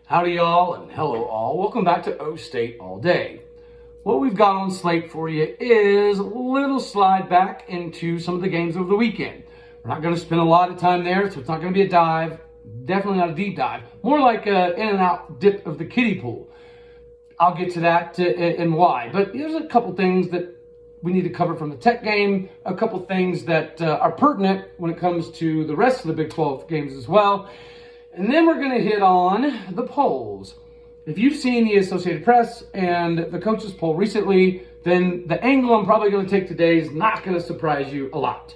Howdy y'all and hello all. Welcome back to O State All Day. What we've got on slate for you is a little slide back into some of the games over the weekend. We're not going to spend a lot of time there, so it's not going to be a dive. Definitely not a deep dive. More like an in and out dip of the kiddie pool. I'll get to that and why. But there's a couple things that we need to cover from the Tech game. A couple things that are pertinent when it comes to the rest of the Big 12 games as well. And then we're going to hit on the polls. If you've seen the Associated Press and the coaches poll recently, then the angle I'm probably going to take today is not going to surprise you a lot.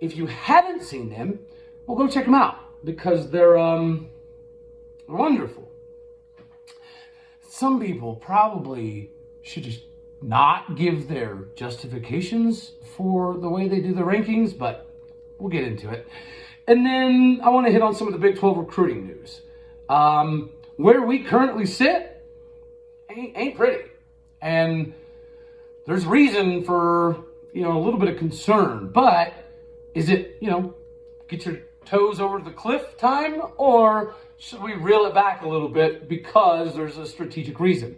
If you haven't seen them, well, go check them out because they're wonderful. Some people probably should just not give their justifications for the way they do the rankings, but we'll get into it. And then I want to hit on some of the Big 12 recruiting news. Where we currently sit ain't pretty. And there's reason for, a little bit of concern. But is it, get your toes over the cliff time? Or should we reel it back a little bit because there's a strategic reason?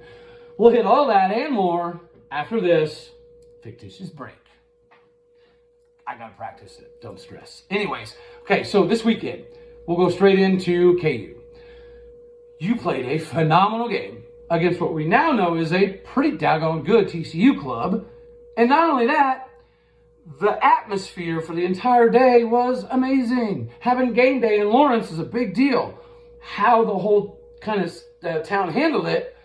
We'll hit all that and more after this fictitious break. I gotta practice it, don't stress. Anyways, okay, so this weekend, we'll go straight into KU. You played a phenomenal game against what we now know is a pretty daggone good TCU club. And not only that, the atmosphere for the entire day was amazing. Having game day in Lawrence is a big deal. How the whole kind of town handled it,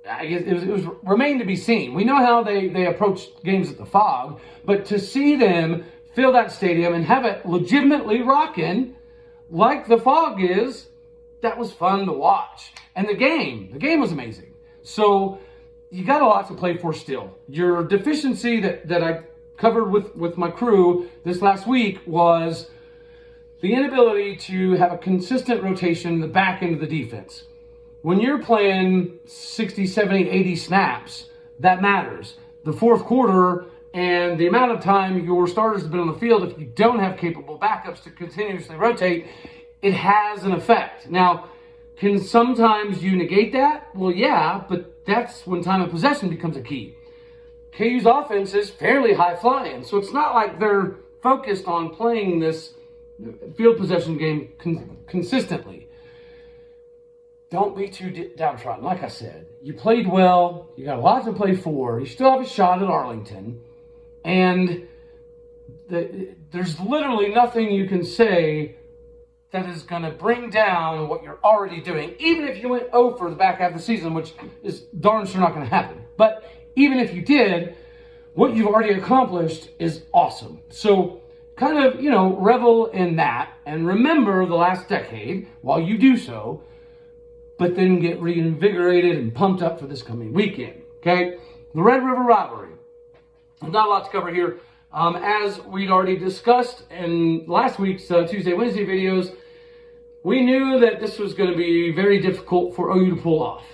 I guess it was remained to be seen. We know how they approached games at the Phog, but to see them fill that stadium and have it legitimately rocking like the Phog is, that was fun to watch. And the game was amazing. So you got a lot to play for still. Your deficiency that I covered with my crew this last week was the inability to have a consistent rotation in the back end of the defense. When you're playing 60, 70, 80 snaps, that matters. The fourth quarter and the amount of time your starters have been on the field, if you don't have capable backups to continuously rotate, it has an effect. Now, can sometimes you negate that? Well, yeah, but that's when time of possession becomes a key. KU's offense is fairly high-flying, so it's not like they're focused on playing this field possession game consistently. Don't be too downtrodden. Like I said, you played well. You got a lot to play for. You still have a shot at Arlington. And there's literally nothing you can say that is going to bring down what you're already doing, even if you went 0 for the back half of the season, which is darn sure not going to happen. But even if you did, what you've already accomplished is awesome. So kind of, revel in that and remember the last decade while you do so, but then get reinvigorated and pumped up for this coming weekend, okay? The Red River rivalry. There's not a lot to cover here. As we'd already discussed in last week's Tuesday, Wednesday videos, we knew that this was going to be very difficult for OU to pull off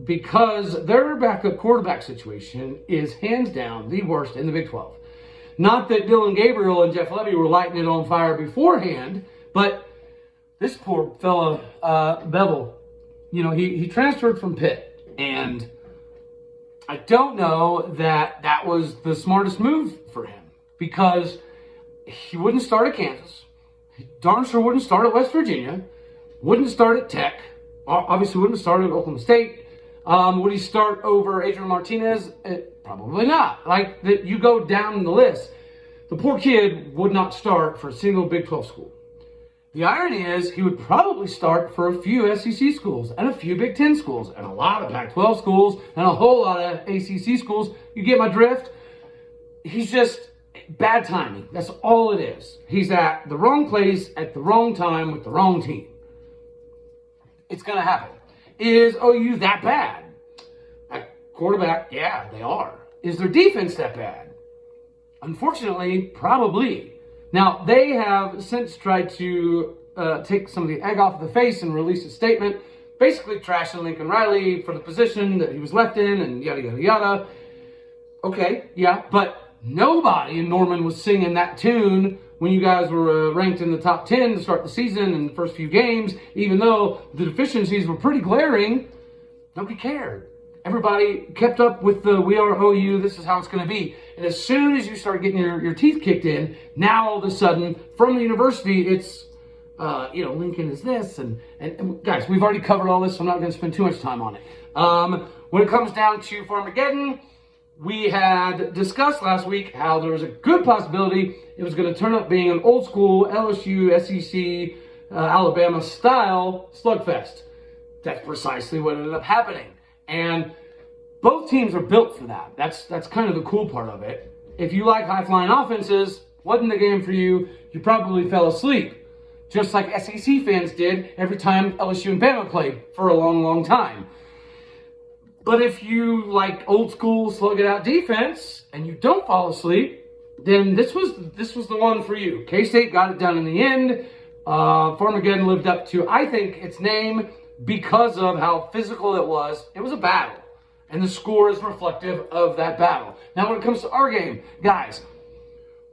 because their backup quarterback situation is hands down the worst in the Big 12. Not that Dylan Gabriel and Jeff Lebby were lighting it on fire beforehand, but this poor fella, Bevel, he transferred from Pitt, and I don't know that was the smartest move for him because he wouldn't start at Kansas. He darn sure wouldn't start at West Virginia. Wouldn't start at Tech. Obviously wouldn't start at Oklahoma State. Would he start over Adrian Martinez? Probably not. Like, you go down the list. The poor kid would not start for a single Big 12 school. The irony is he would probably start for a few SEC schools and a few Big 10 schools and a lot of Pac-12 schools and a whole lot of ACC schools. You get my drift? He's just bad timing. That's all it is. He's at the wrong place at the wrong time with the wrong team. It's going to happen. Is OU that bad? At quarterback, yeah, they are. Is their defense that bad? Unfortunately, probably. Now, they have since tried to take some of the egg off the face and release a statement, basically trashing Lincoln Riley for the position that he was left in and yada, yada, yada. Okay, yeah, but nobody in Norman was singing that tune when you guys were ranked in the top 10 to start the season in the first few games, even though the deficiencies were pretty glaring, nobody cared. Everybody kept up with the we are OU, this is how it's going to be. And as soon as you start getting your teeth kicked in, now all of a sudden, from the university, it's, Lincoln is this. And guys, we've already covered all this, so I'm not going to spend too much time on it. When it comes down to Farmageddon, we had discussed last week how there was a good possibility it was going to turn up being an old school LSU, SEC, Alabama style slugfest. That's precisely what ended up happening. And both teams are built for that. That's kind of the cool part of it. If you like high-flying offenses, wasn't the game for you, you probably fell asleep. Just like SEC fans did every time LSU and Bama played for a long, long time. But if you like old school slug-it-out defense and you don't fall asleep, then this was the one for you. K-State got it done in the end. Farmageddon lived up to, I think, its name, because of how physical it was. It was a battle, and the score is reflective of that battle. Now, when it comes to our game, guys,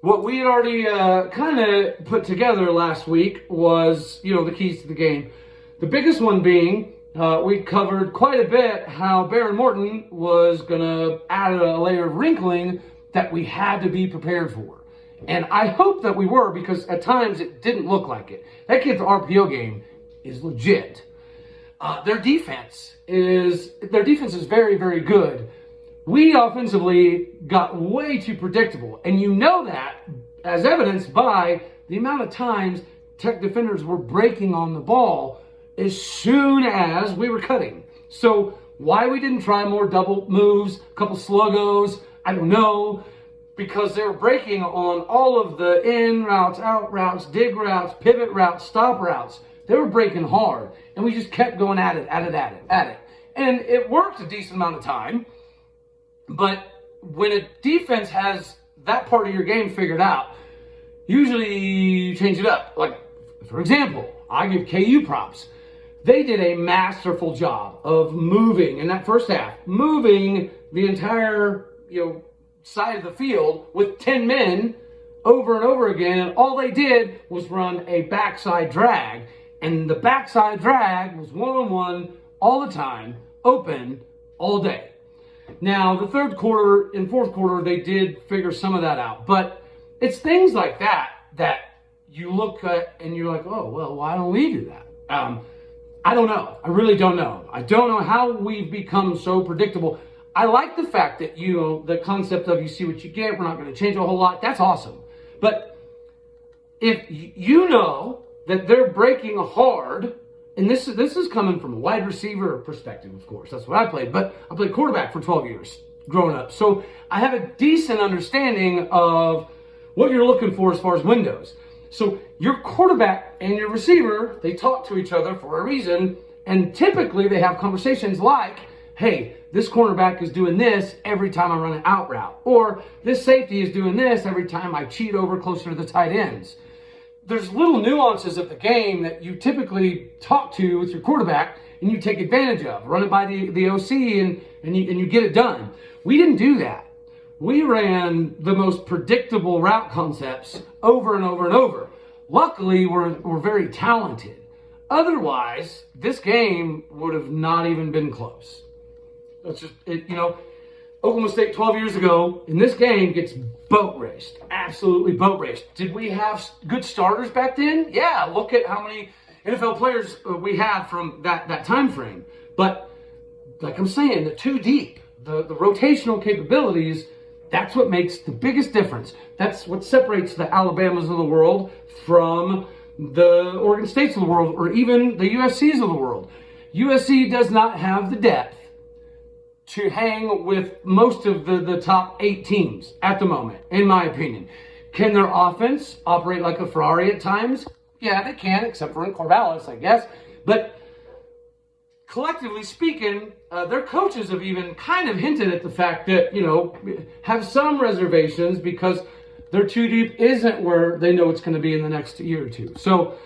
what we had already kind of put together last week was, the keys to the game. The biggest one being, we covered quite a bit how Behren Morton was going to add a layer of wrinkling that we had to be prepared for. And I hope that we were, because at times it didn't look like it. That kid's RPO game is legit. Their defense is very, very good. We offensively got way too predictable. And you know that as evidenced by the amount of times Tech defenders were breaking on the ball as soon as we were cutting. So why we didn't try more double moves, a couple sluggos, I don't know. Because they were breaking on all of the in routes, out routes, dig routes, pivot routes, stop routes. They were breaking hard, and we just kept going at it. And it worked a decent amount of time, but when a defense has that part of your game figured out, usually you change it up. Like, for example, I give KU props. They did a masterful job of moving in that first half, moving the entire, side of the field with 10 men over and over again, and all they did was run a backside drag. And the backside drag was one-on-one all the time, open all day. Now, the third quarter and fourth quarter, they did figure some of that out. But it's things like that you look at and you're like, oh, well, why don't we do that? I don't know. I really don't know. I don't know how we've become so predictable. I like the fact that, the concept of you see what you get, we're not going to change a whole lot. That's awesome. But if you know that they're breaking hard, and this is coming from a wide receiver perspective, of course. That's what I played. But I played quarterback for 12 years growing up. So I have a decent understanding of what you're looking for as far as windows. So your quarterback and your receiver, they talk to each other for a reason. And typically they have conversations like, hey, this cornerback is doing this every time I run an out route. Or this safety is doing this every time I cheat over closer to the tight ends. There's little nuances of the game that you typically talk to with your quarterback and you take advantage of. Run it by the OC and you get it done. We didn't do that. We ran the most predictable route concepts over and over and over. Luckily, we're very talented. Otherwise, this game would have not even been close. That's just, Oklahoma State 12 years ago in this game gets boat raced. Absolutely boat raced. Did we have good starters back then? Yeah, look at how many NFL players we had from that time frame. But like I'm saying, the too deep, the rotational capabilities, that's what makes the biggest difference. That's what separates the Alabamas of the world from the Oregon States of the world, or even the USCs of the world. USC does not have the depth to hang with most of the top 8 teams at the moment, in my opinion. Can their offense operate like a Ferrari at times? Yeah, they can, except for in Corvallis, I guess. But collectively speaking, their coaches have even kind of hinted at the fact that, have some reservations because their too deep isn't where they know it's going to be in the next year or two. So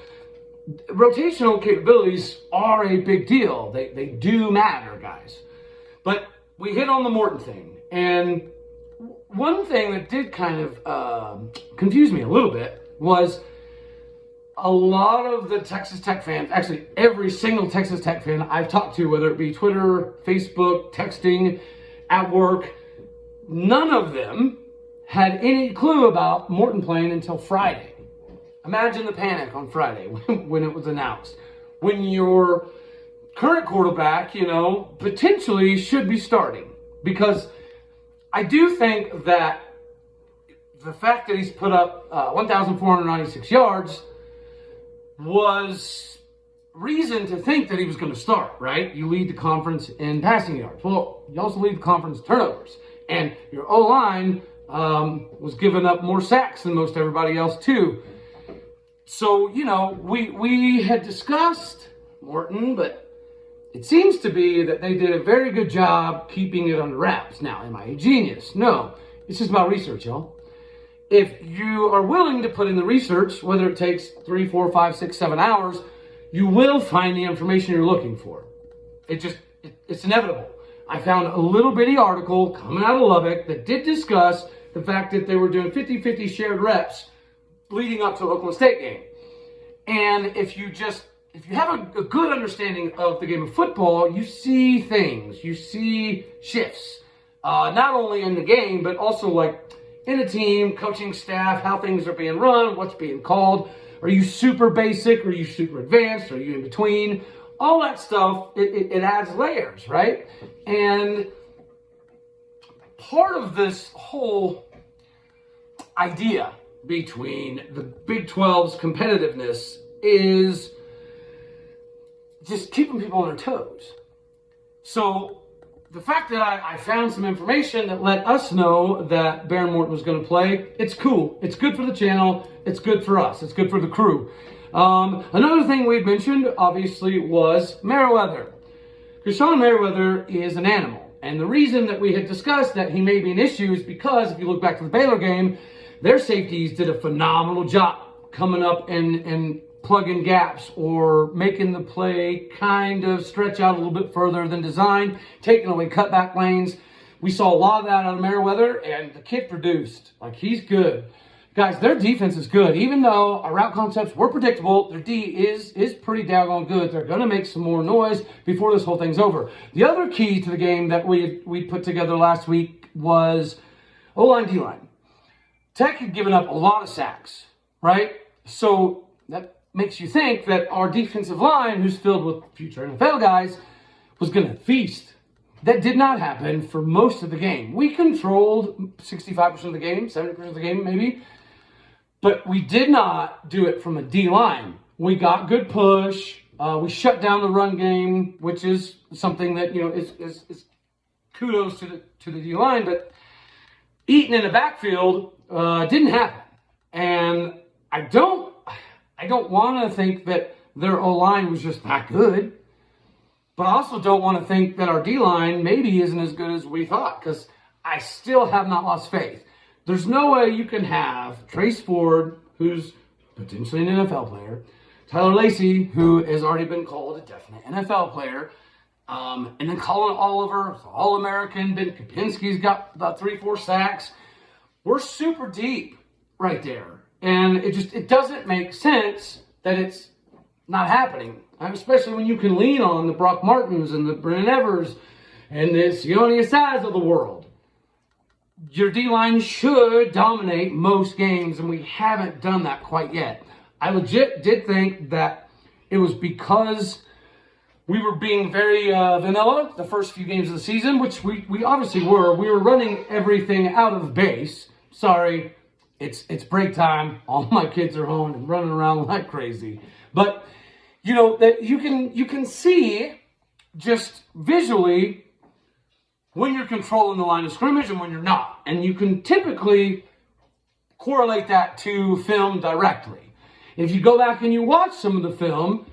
rotational capabilities are a big deal. They do matter, guys. But we hit on the Morton thing. And one thing that did kind of confuse me a little bit was a lot of the Texas Tech fans, actually every single Texas Tech fan I've talked to, whether it be Twitter, Facebook, texting, at work, none of them had any clue about Morton playing until Friday. Imagine the panic on Friday when it was announced. When your current quarterback, potentially should be starting. Because I do think that the fact that he's put up 1,496 yards was reason to think that he was going to start, right? You lead the conference in passing yards. Well, you also lead the conference in turnovers. And your O-line was giving up more sacks than most everybody else, too. So, we had discussed Morton, but it seems to be that they did a very good job keeping it under wraps. Now, am I a genius? No. It's just about research, y'all. If you are willing to put in the research, whether it takes 3, 4, 5, 6, 7 hours, you will find the information you're looking for. It's inevitable. I found a little bitty article coming out of Lubbock that did discuss the fact that they were doing 50-50 shared reps leading up to the Oklahoma State game. And if you have a good understanding of the game of football, you see things, you see shifts, not only in the game, but also like in a team, coaching staff, how things are being run, what's being called. Are you super basic? Are you super advanced? Are you in between? All that stuff, it adds layers, right? And part of this whole idea between the Big 12's competitiveness is just keeping people on their toes. So the fact that I found some information that let us know that Behren Morton was going to play, it's cool. It's good for the channel. It's good for us. It's good for the crew. Another thing we'd mentioned, obviously, was Merriweather. Krishawn Merriweather is an animal. And the reason that we had discussed that he may be an issue is because if you look back to the Baylor game, their safeties did a phenomenal job coming up and plugging gaps or making the play kind of stretch out a little bit further than designed, taking away cutback lanes. We saw a lot of that out of Merriweather, and the kid produced. Like, he's good. Guys, their defense is good. Even though our route concepts were predictable, their D is pretty daggone good. They're going to make some more noise before this whole thing's over. The other key to the game that we put together last week was O-line, D-line. Tech had given up a lot of sacks, right? So that makes you think that our defensive line, who's filled with future NFL guys, was going to feast. That did not happen for most of the game. We controlled 65% of the game, 70% of the game maybe, but we did not do it from a D-line. We got good push. We shut down the run game, which is something that, is kudos to the D-line, but eating in the backfield didn't happen. And I don't want to think that their O-line was just that good, but I also don't want to think that our D-line maybe isn't as good as we thought, because I still have not lost faith. There's no way you can have Trace Ford, who's potentially an NFL player, Tyler Lacey, who has already been called a definite NFL player, and then Colin Oliver, All-American. Ben Kapinski's got about 3-4 sacks. We're super deep right there. And it doesn't make sense that it's not happening, especially when you can lean on the Brock Martins and the Brennan Evers and the Sione Asaz of the world. Your D-line should dominate most games, and we haven't done that quite yet. I legit did think that it was because we were being very vanilla the first few games of the season, which we obviously were. We were running everything out of base. Sorry, it's break time. All my kids are home and running around like crazy. But, that you can see just visually when you're controlling the line of scrimmage and when you're not. And you can typically correlate that to film directly. If you go back and you watch some of the film,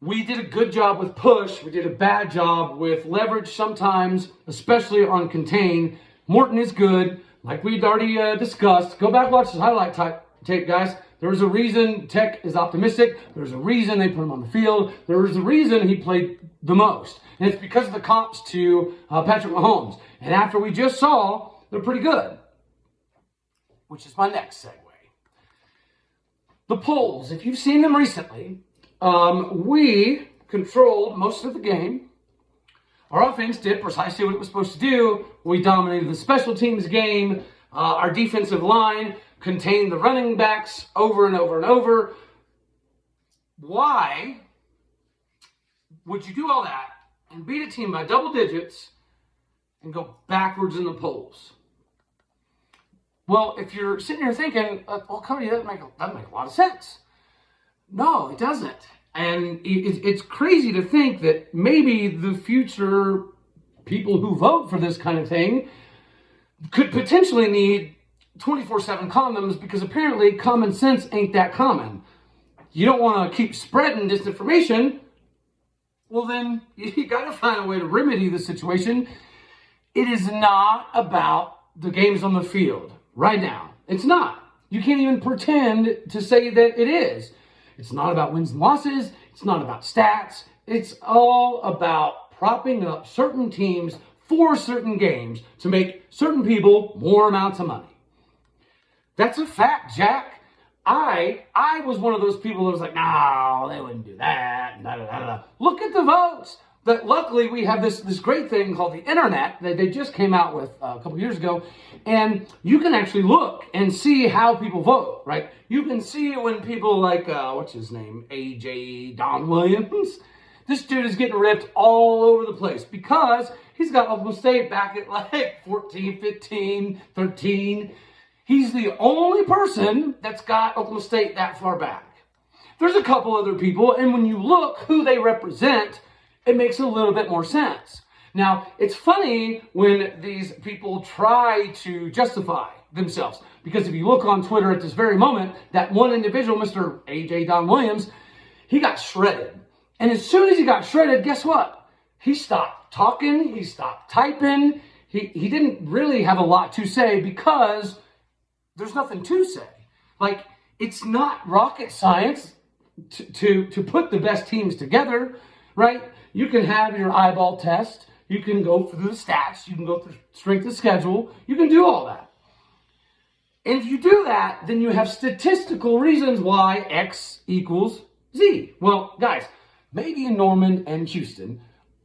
we did a good job with push. We did a bad job with leverage sometimes, especially on contain. Morton is good, like we'd already discussed. Go back and watch the highlight tape, guys. There's a reason Tech is optimistic. There's a reason they put him on the field. There's a reason he played the most. And it's because of the comps to Patrick Mahomes. And after we just saw, they're pretty good. Which is my next segue. The polls, if you've seen them recently, we controlled most of the game. Our offense did precisely what it was supposed to do. We dominated the special teams game. Our defensive line contained the running backs over and over and over. Why would you do all that and beat a team by double digits and go backwards in the polls? Well, if you're sitting here thinking, well, Cody, that doesn't make a lot of sense. No, it doesn't. And it's crazy to think that maybe the future people who vote for this kind of thing could potentially need 24/7 condoms, because apparently common sense ain't that common. You don't want to keep spreading disinformation. Well, then you got to find a way to remedy the situation. It is not about the games on the field right now. It's not. You can't even pretend to say that it is. It's not about wins and losses. It's not about stats. It's all about propping up certain teams for certain games to make certain people more amounts of money. That's a fact, Jack. I was one of those people that was like, no, they wouldn't do that. Da, da, da, da. Look at the votes. But luckily, we have this great thing called the internet that they just came out with a couple years ago. And you can actually look and see how people vote, right? You can see when people like, what's his name? A.J. Don Williams. This dude is getting ripped all over the place because he's got Oklahoma State back at like 14, 15, 13. He's the only person that's got Oklahoma State that far back. There's a couple other people, and when you look who they represent, it makes a little bit more sense. Now, it's funny when these people try to justify themselves, because if you look on Twitter at this very moment, that one individual, Mr. A.J. Don Williams, he got shredded. And as soon as he got shredded, guess what? He stopped talking, he stopped typing, he didn't really have a lot to say because there's nothing to say. Like, it's not rocket science to put the best teams together, right? You can have your eyeball test. You can go through the stats. You can go through strength of schedule. You can do all that. And if you do that, then you have statistical reasons why X equals Z. Well, guys, maybe in Norman and Houston,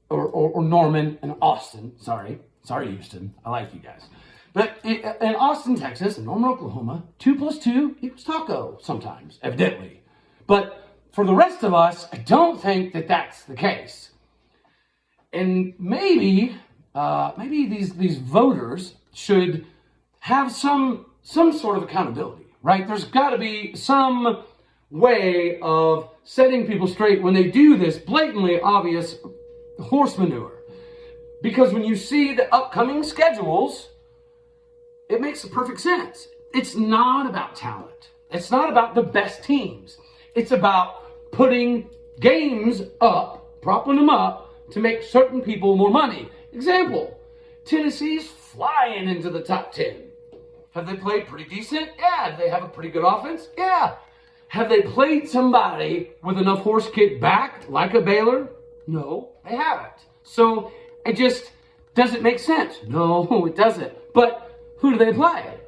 or Norman and Austin, sorry, Houston, I like you guys. But in Austin, Texas, and Norman, Oklahoma, 2 + 2 equals taco sometimes, evidently. But for the rest of us, I don't think that that's the case. And maybe these voters should have some sort of accountability, right? There's got to be some way of setting people straight when they do this blatantly obvious horse manure. Because when you see the upcoming schedules, it makes perfect sense. It's not about talent. It's not about the best teams. It's about putting games up, propping them up to make certain people more money. Example, Tennessee's flying into the top 10. Have they played pretty decent? Yeah. Do they have a pretty good offense? Yeah. Have they played somebody with enough horse kick back like a Baylor? No, they haven't. So it just doesn't make sense. No, it doesn't. But who do they play?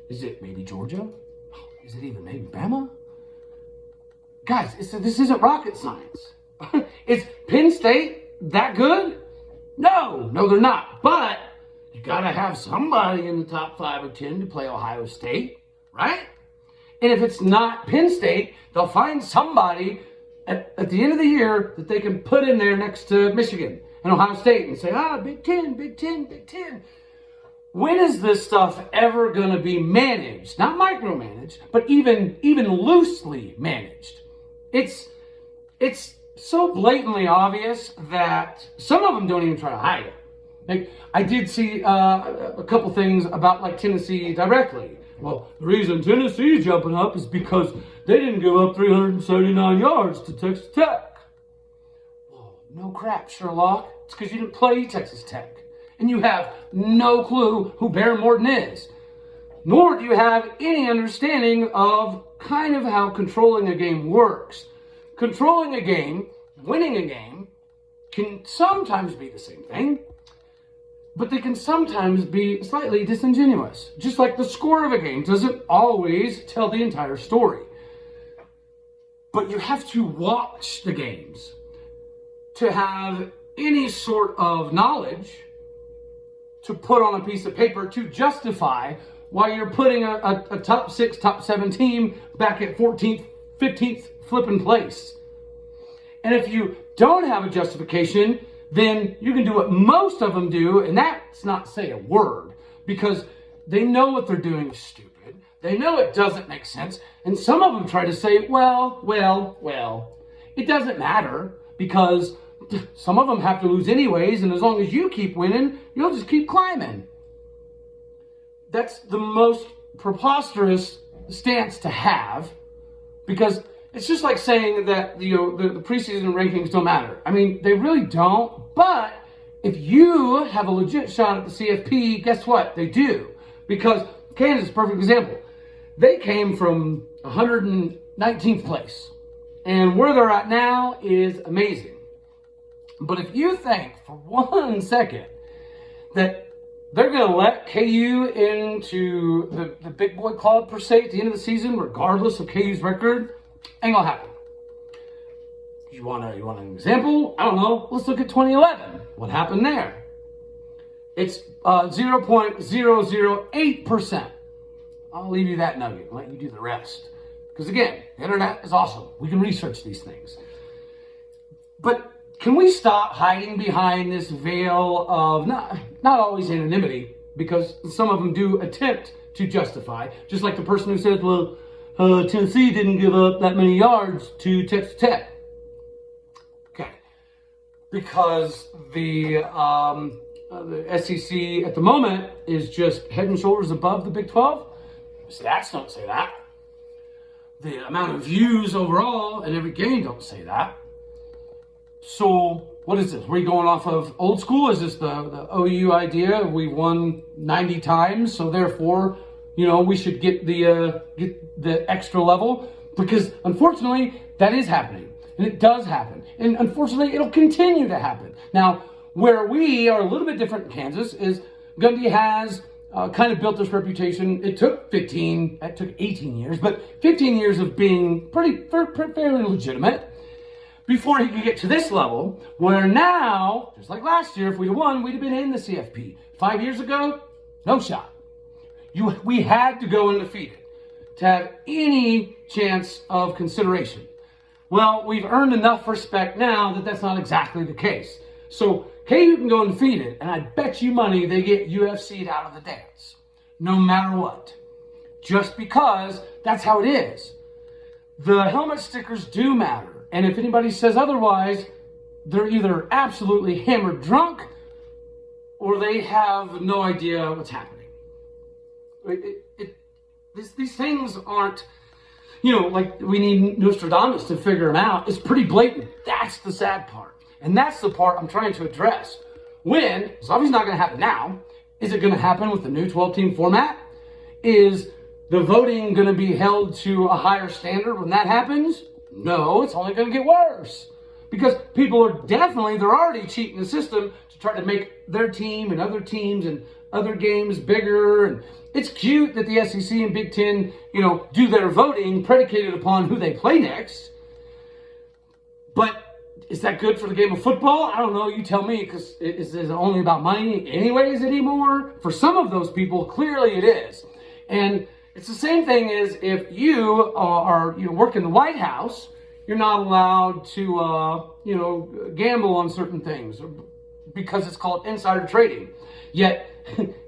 Is it maybe Georgia? Is it even maybe Bama? Guys, this isn't rocket science. Is Penn State that good? No, they're not. But you got to have somebody in the top 5 or 10 to play Ohio State, right? And if it's not Penn State, they'll find somebody at the end of the year that they can put in there next to Michigan and Ohio State and say, Big Ten, Big Ten, Big Ten. When is this stuff ever going to be managed? Not micromanaged, but even loosely managed. It's so blatantly obvious that some of them don't even try to hide it. Like, I did see a couple things about like Tennessee directly. Well, the reason Tennessee's jumping up is because they didn't give up 379 yards to Texas Tech. Well, no crap, Sherlock. It's because you didn't play Texas Tech. And you have no clue who Bear Morton is. Nor do you have any understanding of kind of how controlling a game works. Controlling a game, winning a game, can sometimes be the same thing, but they can sometimes be slightly disingenuous. Just like the score of a game doesn't always tell the entire story. But you have to watch the games to have any sort of knowledge to put on a piece of paper to justify why you're putting a top 6, top 7 team back at 14th, 15th flipping place. And if you don't have a justification, then you can do what most of them do, and that's not say a word, because they know what they're doing is stupid. They know it doesn't make sense. And some of them try to say, well, it doesn't matter because some of them have to lose anyways, and as long as you keep winning, you'll just keep climbing. That's the most preposterous stance to have, because it's just like saying that the preseason rankings don't matter. I mean, they really don't, but if you have a legit shot at the CFP, guess what? They do. Because Kansas is a perfect example. They came from 119th place, and where they're at now is amazing. But if you think for 1 second that they're going to let KU into the big boy club, per se, at the end of the season, regardless of KU's record, ain't going to happen. You want an example? I don't know. Let's look at 2011. What happened there? It's 0.008%. I'll leave you that nugget and let you do the rest. Because again, the internet is awesome. We can research these things. But can we stop hiding behind this veil of not always anonymity, because some of them do attempt to justify, just like the person who says, well, Tennessee didn't give up that many yards to Texas Tech. Okay. Because the SEC at the moment is just head and shoulders above the Big 12. Stats don't say that. The amount of views overall in every game don't say that. So what is this? Are we going off of old school? Is this the OU idea of we won 90 times, so therefore, we should get the extra level? Because unfortunately, that is happening, and it does happen, and unfortunately, it'll continue to happen. Now, where we are a little bit different in Kansas is Gundy has kind of built this reputation. It took 18 years, but 15 years of being fairly legitimate before he could get to this level, where now, just like last year, if we'd have won, we'd have been in the CFP. 5 years ago, no shot. We had to go undefeated to have any chance of consideration. Well, we've earned enough respect now that that's not exactly the case. So KU can go undefeated, and I bet you money they get UFC'd out of the dance, no matter what. Just because that's how it is. The helmet stickers do matter. And if anybody says otherwise, they're either absolutely hammered drunk or they have no idea what's happening. These things aren't, like we need Nostradamus to figure them out. It's pretty blatant. That's the sad part. And that's the part I'm trying to address. When, it's obviously not going to happen now. Is it going to happen with the new 12-team format? Is the voting going to be held to a higher standard when that happens? No, it's only going to get worse, because people are they're already cheating the system to try to make their team and other teams and other games bigger. And it's cute that the SEC and Big Ten, do their voting predicated upon who they play next. But is that good for the game of football? I don't know. You tell me, because is it only about money anyways anymore? For some of those people, clearly it is. And it's the same thing as if you work in the White House, you're not allowed to, gamble on certain things because it's called insider trading. Yet,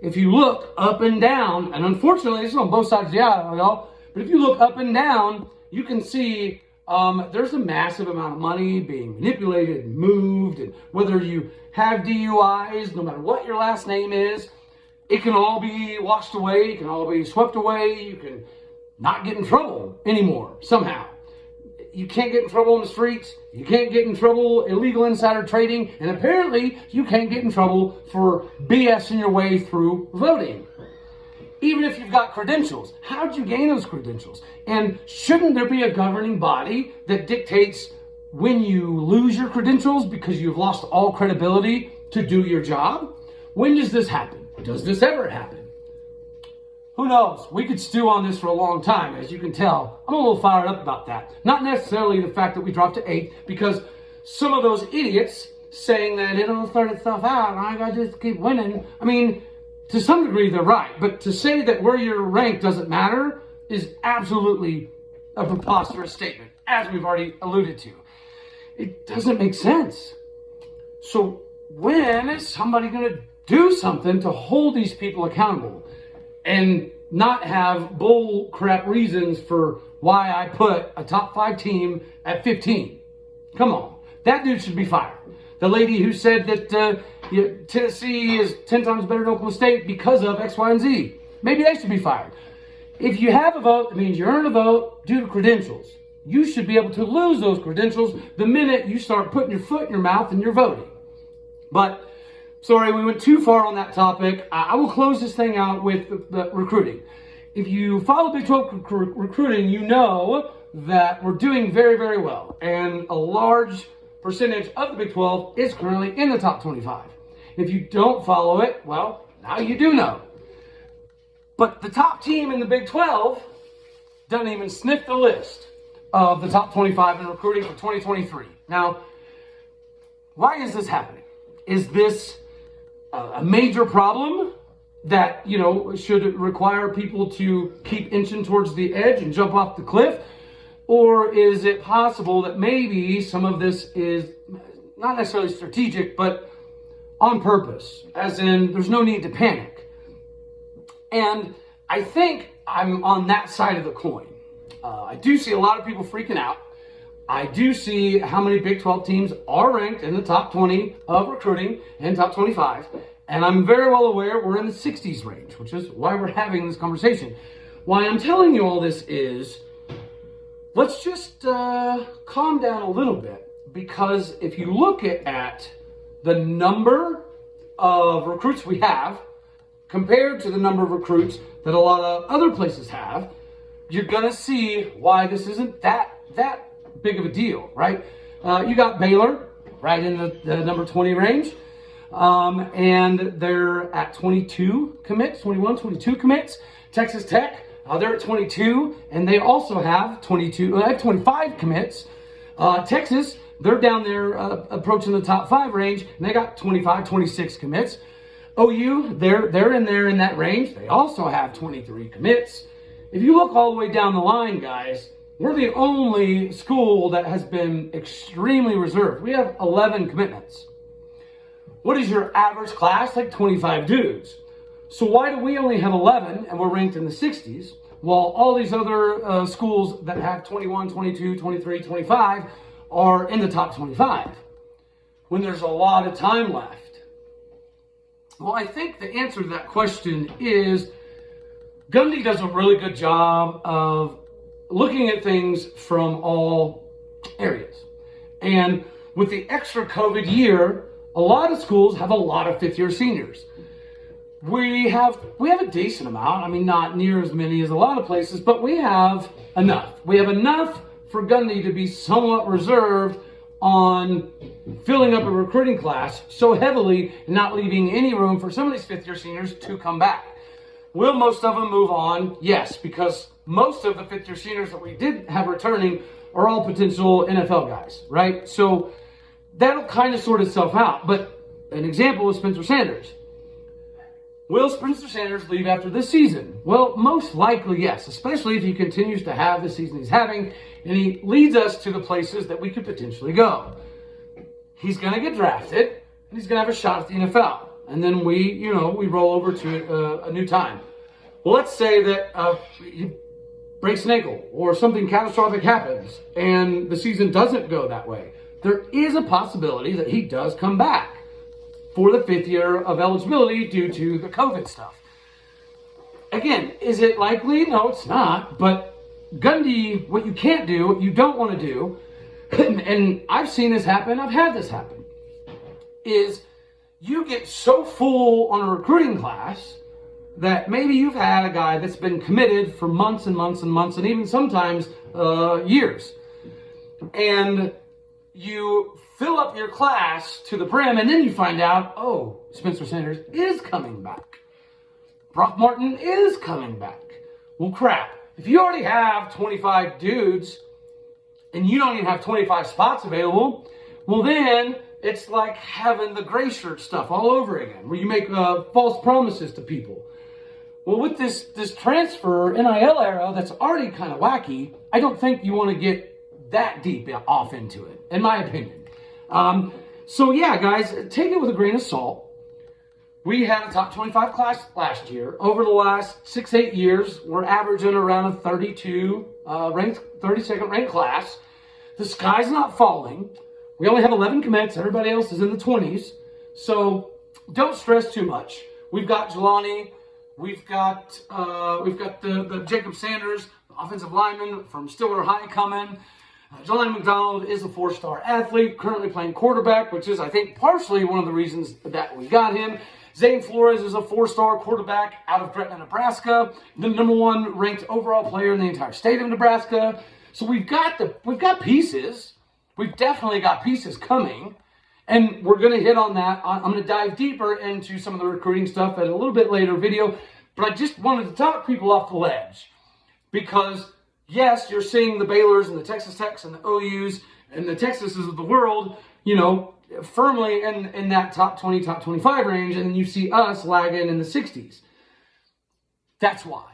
if you look up and down, and unfortunately, this is on both sides of the aisle, y'all, but if you look up and down, you can see there's a massive amount of money being manipulated and moved, and whether you have DUIs, no matter what your last name is, it can all be washed away. It can all be swept away. You can not get in trouble anymore somehow. You can't get in trouble in the streets. You can't get in trouble illegal insider trading. And apparently you can't get in trouble for BSing your way through voting. Even if you've got credentials. How'd you gain those credentials? And shouldn't there be a governing body that dictates when you lose your credentials because you've lost all credibility to do your job? When does this happen? Does this ever happen? Who knows? We could stew on this for a long time. As you can tell, I'm a little fired up about that. Not necessarily the fact that we dropped to 8th, because some of those idiots saying that it'll sort itself out and I gotta just keep winning. I mean, to some degree they're right, but to say that where you're ranked doesn't matter is absolutely a preposterous statement, as we've already alluded to. It doesn't make sense. So when is somebody gonna do something to hold these people accountable and not have bull crap reasons for why I put a top 5 team at 15? Come on, that dude should be fired. The lady who said that Tennessee is 10 times better than Oklahoma State because of X, Y, and Z. Maybe they should be fired. If you have a vote, that means you earn a vote due to credentials. You should be able to lose those credentials the minute you start putting your foot in your mouth and you're voting. But, sorry, we went too far on that topic. I will close this thing out with the recruiting. If you follow Big 12 recruiting, you know that we're doing very, very well. And a large percentage of the Big 12 is currently in the top 25. If you don't follow it, well, now you do know. But the top team in the Big 12 doesn't even sniff the list of the top 25 in recruiting for 2023. Now, why is this happening? Is this a major problem that, should require people to keep inching towards the edge and jump off the cliff? Or is it possible that maybe some of this is not necessarily strategic, but on purpose, as in there's no need to panic? And I think I'm on that side of the coin. I do see a lot of people freaking out. I do see how many Big 12 teams are ranked in the top 20 of recruiting and top 25. And I'm very well aware we're in the 60s range, which is why we're having this conversation. Why I'm telling you all this is, let's just calm down a little bit, because if you look at the number of recruits we have compared to the number of recruits that a lot of other places have, you're gonna see why this isn't that big of a deal, right? You got Baylor right in the number 20 range, and they're at 22 commits, 21, 22 commits. Texas Tech, they're at 22, and they also have 25 commits. Texas, they're down there approaching the top 5 range, and they got 25, 26 commits. OU, they're in there in that range. They also have 23 commits. If you look all the way down the line, guys, we're the only school that has been extremely reserved. We have 11 commitments. What is your average class? Like 25 dudes. So why do we only have 11 and we're ranked in the 60s, while all these other schools that have 21, 22, 23, 25 are in the top 25, when there's a lot of time left? Well, I think the answer to that question is Gundy does a really good job of looking at things from all areas. And with the extra COVID year, a lot of schools have a lot of 5th-year seniors. We have a decent amount. I mean, not near as many as a lot of places, but we have enough. We have enough for Gundy to be somewhat reserved on filling up a recruiting class so heavily and not leaving any room for some of these 5th-year seniors to come back. Will most of them move on? Yes, because most of the 5th-year seniors that we did have returning are all potential NFL guys, right? So that'll kind of sort itself out. But an example is Spencer Sanders. Will Spencer Sanders leave after this season? Well, most likely yes, especially if he continues to have the season he's having and he leads us to the places that we could potentially go. He's going to get drafted and he's going to have a shot at the NFL. And then we roll over to a new time. Well, let's say that he breaks an ankle or something catastrophic happens and the season doesn't go that way. There is a possibility that he does come back for the 5th year of eligibility due to the COVID stuff. Again, is it likely? No, it's not. But Gundy, what you can't do, what you don't want to do, and I've seen this happen, I've had this happen, is you get so full on a recruiting class that maybe you've had a guy that's been committed for months and months and months and even sometimes years. And you fill up your class to the brim and then you find out, oh, Spencer Sanders is coming back. Brock Martin is coming back. Well, crap. If you already have 25 dudes and you don't even have 25 spots available, well then it's like having the gray shirt stuff all over again, where you make false promises to people. Well, with this transfer NIL era that's already kind of wacky, I don't think you want to get that deep off into it, in my opinion. So yeah, guys, take it with a grain of salt. We had a top 25 class last year. Over the last 6-8 years, we're averaging around a 32nd ranked class. The sky's not falling. We only have 11 commits. Everybody else is in the 20s. So don't stress too much. We've got Jelani. We've got the Jacob Sanders, offensive lineman from Stillwater High coming. Jelani McDonald is a 4-star athlete, currently playing quarterback, which is, I think, partially one of the reasons that we got him. Zane Flores is a 4-star quarterback out of Gretna, Nebraska, the #1 ranked overall player in the entire state of Nebraska. So we've got pieces. We've definitely got pieces coming, and we're going to hit on that. I'm going to dive deeper into some of the recruiting stuff at a little bit later video, but I just wanted to talk people off the ledge because, yes, you're seeing the Baylors and the Texas Techs and the OUs and the Texases of the world, firmly in that top 20, top 25 range, and then you see us lagging in the 60s. That's why.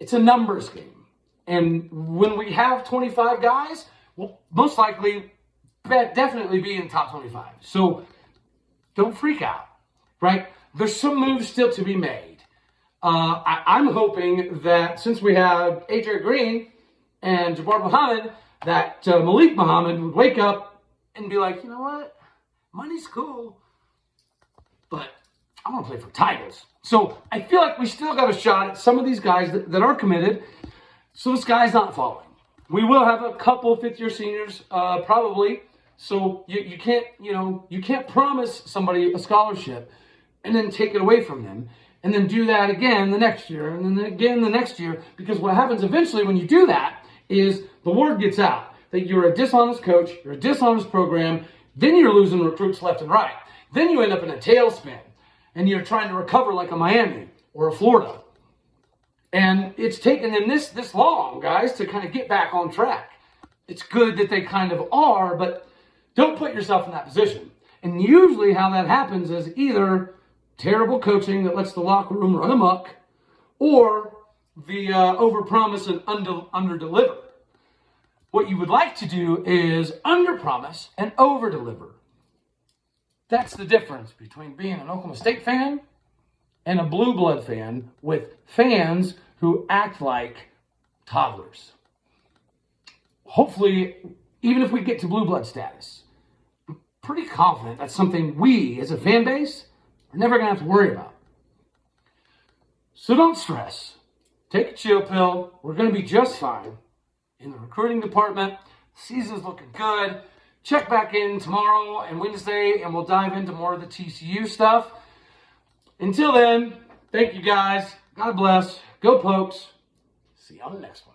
It's a numbers game. And when we have 25 guys, we'll most likely definitely be in the top 25. So don't freak out, right? There's some moves still to be made. I'm hoping that since we have AJ Green and Jabbar Muhammad, that Malik Muhammad would wake up and be like, you know what? Money's cool, but I want to play for Tigers. So I feel like we still got a shot at some of these guys that are committed. So the sky's not falling. We will have a couple fifth-year seniors, probably. So you can't promise somebody a scholarship and then take it away from them and then do that again the next year and then again the next year, because what happens eventually when you do that is the word gets out that you're a dishonest coach, you're a dishonest program, then you're losing recruits left and right. Then you end up in a tailspin and you're trying to recover like a Miami or a Florida. And it's taken them this long, guys, to kind of get back on track. It's good that they kind of are, but don't put yourself in that position. And usually how that happens is either terrible coaching that lets the locker room run amok, or the overpromise and underdeliver. What you would like to do is underpromise and overdeliver. That's the difference between being an Oklahoma State fan and a blue blood fan with fans who act like toddlers. Hopefully, even if we get to blue blood status, I'm pretty confident that's something we, as a fan base, are never going to have to worry about. So don't stress. Take a chill pill. We're going to be just fine. In the recruiting department, season's looking good. Check back in tomorrow and Wednesday, and we'll dive into more of the TCU stuff. Until then, thank you guys. God bless. Go Pokes. See you on the next one.